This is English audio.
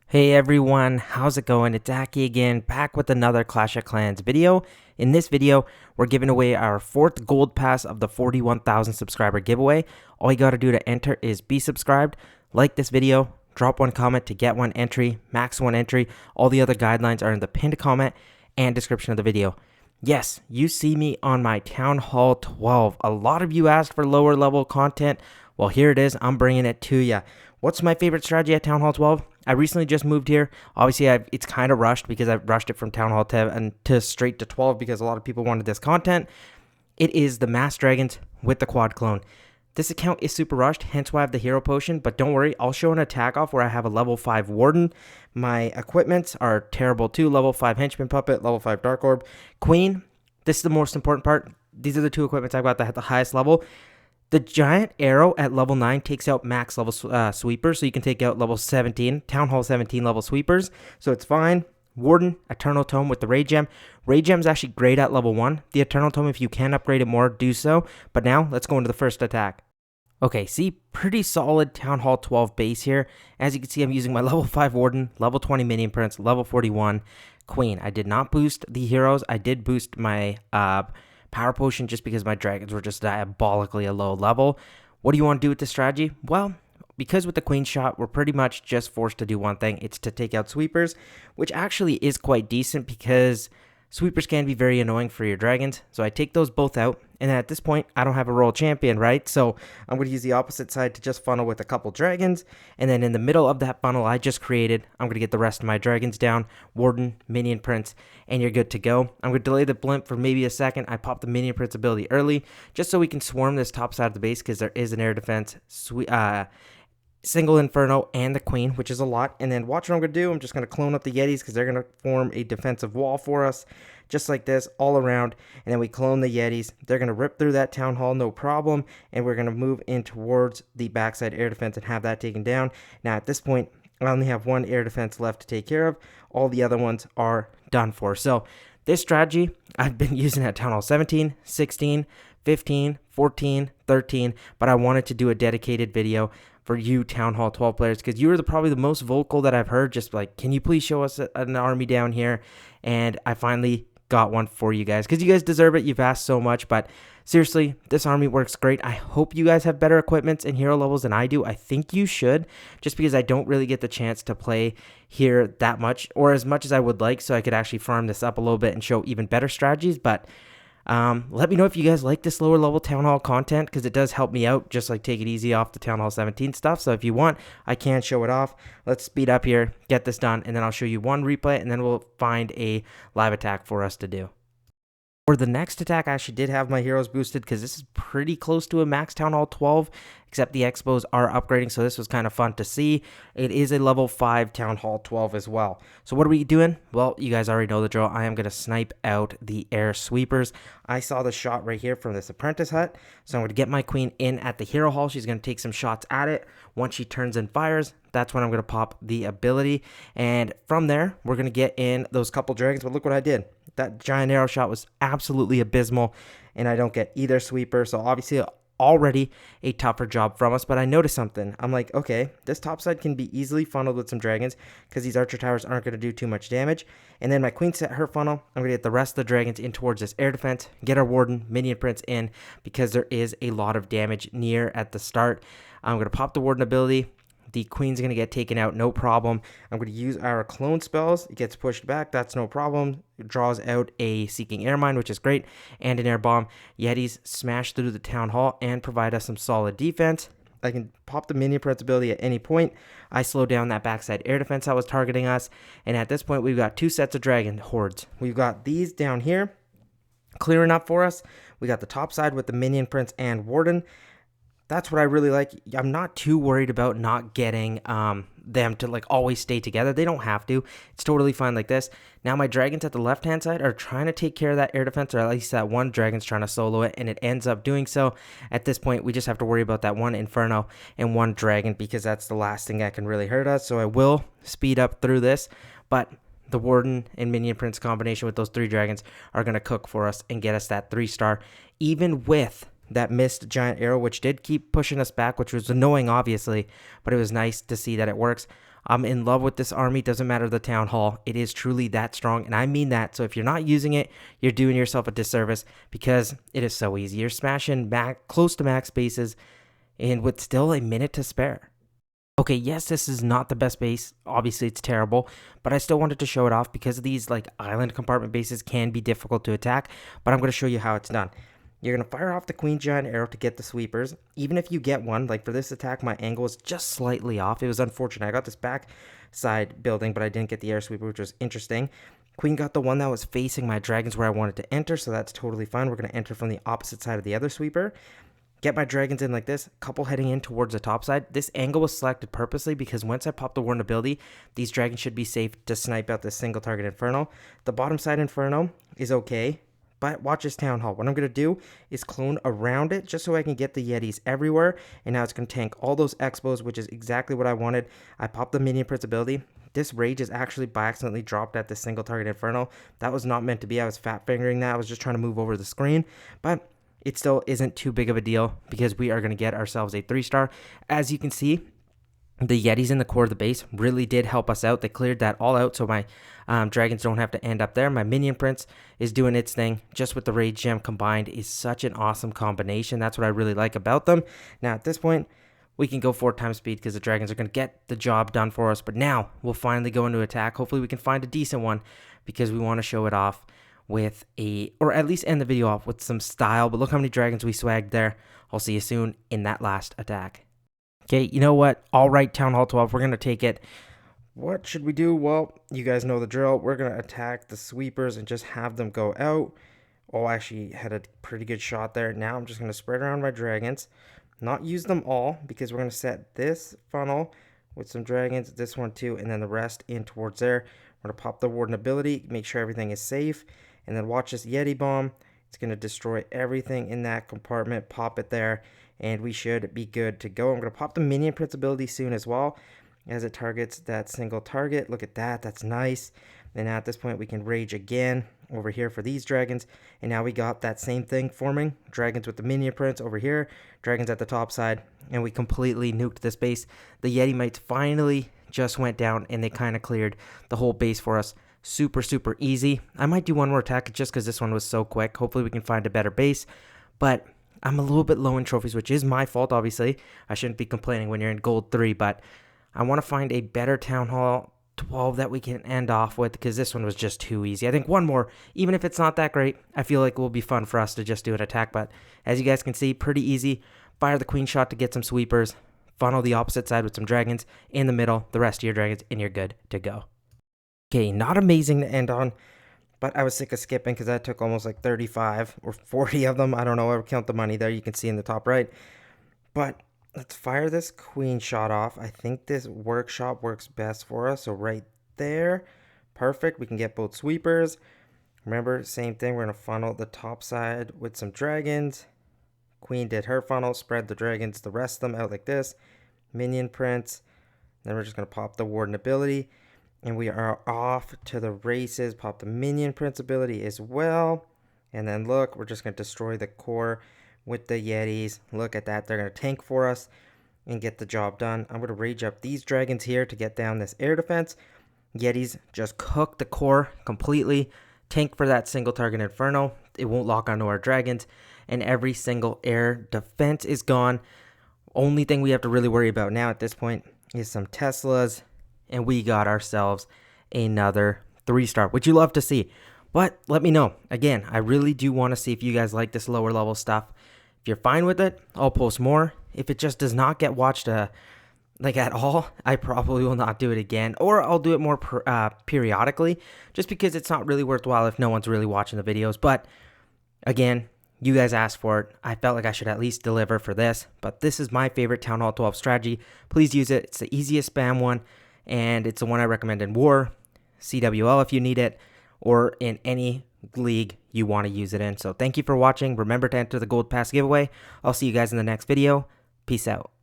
Hey everyone, how's it going? It's Aki again, back with another Clash of Clans video. In this video, we're giving away our 4th gold pass of the 41,000 subscriber giveaway. All you gotta do to enter is be subscribed, like this video, drop one comment to get one entry, max one entry. All the other guidelines are in the pinned comment and description of the video. Yes, you see me on my Town Hall 12. A lot of you asked for lower level content. Well, here it is. I'm bringing it to you. What's my favorite strategy at Town Hall 12? I recently just moved here. Obviously, it's kind of rushed because I've rushed it from Town Hall 10 and to straight to 12 because a lot of people wanted this content. It is the Masked Dragons with the quad clone. This account is super rushed, hence why I have the hero potion, but don't worry, I'll show an attack off where I have a level 5 Warden. My equipments are terrible too, level 5 Henchman Puppet, level 5 Dark Orb. Queen, this is the most important part. These are the two equipments I've got that at the highest level. The giant arrow at level 9 takes out max level sweepers, so you can take out level 17, Town Hall 17 level sweepers, so it's fine. Warden, Eternal Tome with the Rage Gem. Rage Gem is actually great at level 1. The Eternal Tome, if you can upgrade it more, do so. But now, let's go into the first attack. Okay, see, pretty solid Town Hall 12 base here. As you can see, I'm using my level 5 Warden, level 20 Minion Prince, level 41 Queen. I did not boost the heroes. I did boost my Power Potion just because my dragons were just diabolically a low level. What do you want to do with this strategy? Well, because with the Queen shot, we're pretty much just forced to do one thing. It's to take out sweepers, which actually is quite decent because sweepers can be very annoying for your dragons. So I take those both out. And at this point, I don't have a royal champion, right? So I'm going to use the opposite side to just funnel with a couple dragons. And then in the middle of that funnel I just created, I'm going to get the rest of my dragons down. Warden, Minion Prince, and you're good to go. I'm going to delay the blimp for maybe a second. I pop the Minion Prince ability early, just so we can swarm this top side of the base because there is an air defense. Single Inferno and the Queen, which is a lot. And then watch what I'm going to do. I'm just going to clone up the Yetis because they're going to form a defensive wall for us. Just like this, all around. And then we clone the Yetis. They're going to rip through that Town Hall, no problem. And we're going to move in towards the backside air defense and have that taken down. Now, at this point, I only have one air defense left to take care of. All the other ones are done for. So, this strategy, I've been using at Town Hall 17, 16, 15, 14, 13. But I wanted to do a dedicated video for you Town Hall 12 players because you were probably the most vocal that I've heard. Just like, can you please show us an army down here? And I finally got one for you guys because you guys deserve it. You've asked so much, but seriously, this army works great. I hope you guys have better equipments and hero levels than I do. I think you should, just because I don't really get the chance to play here that much or as much as I would like, so I could actually farm this up a little bit and show even better strategies. But let me know if you guys like this lower level Town Hall content because it does help me out, just like take it easy off the Town Hall 17 stuff. So if you want, I can show it off. Let's speed up here, get this done, and then I'll show you one replay, and then we'll find a live attack for us to do. For the next attack, I actually did have my heroes boosted because this is pretty close to a max Town Hall 12, except the Expos are upgrading, so this was kind of fun to see. It is a level 5 Town Hall 12 as well. So what are we doing? Well, you guys already know the drill. I am going to snipe out the air sweepers. I saw the shot right here from this apprentice hut, so I'm going to get my queen in at the hero hall. She's going to take some shots at it. Once she turns and fires, that's when I'm going to pop the ability, and from there, we're going to get in those couple dragons. But look what I did. That giant arrow shot was absolutely abysmal, and I don't get either sweeper, so obviously already a tougher job from us. But I noticed something. I'm like, okay, this top side can be easily funneled with some dragons because these archer towers aren't going to do too much damage. And then my queen set her funnel. I'm going to get the rest of the dragons in towards this air defense, get our Warden, Minion Prince in because there is a lot of damage near at the start. I'm going to pop the Warden ability. The Queen's going to get taken out, no problem. I'm going to use our clone spells. It gets pushed back, that's no problem. It draws out a Seeking Air Mine, which is great, and an Air Bomb. Yetis smash through the Town Hall and provide us some solid defense. I can pop the Minion Prince ability at any point. I slow down that backside air defense that was targeting us, and at this point, we've got two sets of dragon hordes. We've got these down here, clearing up for us. We got the top side with the Minion Prince and Warden. That's what I really like. I'm not too worried about not getting them to like always stay together. They don't have to. It's totally fine like this. Now my dragons at the left-hand side are trying to take care of that air defense, or at least that one dragon's trying to solo it, and it ends up doing so. At this point, we just have to worry about that one Inferno and one dragon because that's the last thing that can really hurt us. So I will speed up through this, but the Warden and Minion Prince combination with those three dragons are going to cook for us and get us that 3-star, even with that missed giant arrow, which did keep pushing us back, which was annoying, obviously, but it was nice to see that it works. I'm in love with this army. Doesn't matter the town hall. It is truly that strong, and I mean that. So if you're not using it, you're doing yourself a disservice because it is so easy. You're smashing close to max bases and with still a minute to spare. Okay, yes, this is not the best base. Obviously, it's terrible, but I still wanted to show it off because these like island compartment bases can be difficult to attack, but I'm going to show you how it's done. You're going to fire off the queen giant arrow to get the sweepers. Even if you get one, like for this attack, my angle was just slightly off. It was unfortunate. I got this back side building, but I didn't get the air sweeper, which was interesting. Queen got the one that was facing my dragons where I wanted to enter, so that's totally fine. We're going to enter from the opposite side of the other sweeper. Get my dragons in like this, couple heading in towards the top side. This angle was selected purposely because once I pop the warden ability, these dragons should be safe to snipe out this single target Inferno. The bottom side Inferno is okay, but watch this town hall. What I'm going to do is clone around it just so I can get the Yetis everywhere, and now it's going to tank all those Expos, which is exactly what I wanted. I popped the Minion Prince ability. This rage is actually by accidentally dropped at the single target Inferno. That was not meant to be. I was fat fingering that. I was just trying to move over the screen, but it still isn't too big of a deal because we are going to get ourselves a 3-star. As you can see, the Yetis in the core of the base really did help us out. They cleared that all out so my dragons don't have to end up there. My Minion Prince is doing its thing just with the Rage Gem combined is such an awesome combination. That's what I really like about them. Now at this point, we can go 4 times speed because the dragons are going to get the job done for us. But now we'll finally go into attack. Hopefully we can find a decent one because we want to show it off with or at least end the video off with some style. But look how many dragons we swagged there. I'll see you soon in that last attack. Okay, you know what? All right, Town Hall 12, we're going to take it. What should we do? Well, you guys know the drill. We're going to attack the sweepers and just have them go out. Oh, I actually had a pretty good shot there. Now I'm just going to spread around my dragons. Not use them all because we're going to set this funnel with some dragons, this one too, and then the rest in towards there. We're going to pop the warden ability, make sure everything is safe. And then watch this Yeti bomb. It's going to destroy everything in that compartment. Pop it there, and we should be good to go. I'm going to pop the Minion Prince ability soon as well, as it targets that single target. Look at that. That's nice. And at this point, we can rage again over here for these dragons. And now we got that same thing forming. Dragons with the Minion Prince over here. Dragons at the top side. And we completely nuked this base. The Yeti Mites finally just went down, and they kind of cleared the whole base for us. Super, super easy. I might do one more attack just because this one was so quick. Hopefully we can find a better base. But I'm a little bit low in trophies, which is my fault, obviously. I shouldn't be complaining when you're in gold 3, but I want to find a better Town Hall 12 that we can end off with because this one was just too easy. I think one more, even if it's not that great, I feel like it will be fun for us to just do an attack. But as you guys can see, pretty easy. Fire the queen shot to get some sweepers. Funnel the opposite side with some dragons. In the middle, the rest of your dragons, and you're good to go. Okay, not amazing to end on, but I was sick of skipping because that took almost like 35 or 40 of them. I don't know. I count the money there. You can see in the top right. But let's fire this queen shot off. I think this workshop works best for us. So right there. Perfect. We can get both sweepers. Remember, same thing. We're going to funnel the top side with some dragons. Queen did her funnel. Spread the dragons, the rest of them out like this. Minion Prince. Then we're just going to pop the warden ability. And we are off to the races. Pop the Minion Prince ability as well. And then look, we're just going to destroy the core with the Yetis. Look at that. They're going to tank for us and get the job done. I'm going to rage up these dragons here to get down this air defense. Yetis just cook the core completely. Tank for that single target Inferno. It won't lock onto our dragons. And every single air defense is gone. Only thing we have to really worry about now at this point is some Teslas. And we got ourselves another 3-star, which you love to see. But let me know. Again, I really do want to see if you guys like this lower level stuff. If you're fine with it, I'll post more. If it just does not get watched like at all, I probably will not do it again. Or I'll do it more periodically, just because it's not really worthwhile if no one's really watching the videos. But again, you guys asked for it. I felt like I should at least deliver for this. But this is my favorite Town Hall 12 strategy. Please use it. It's the easiest spam one. And it's the one I recommend in War, CWL if you need it, or in any league you want to use it in. So thank you for watching. Remember to enter the Gold Pass giveaway. I'll see you guys in the next video. Peace out.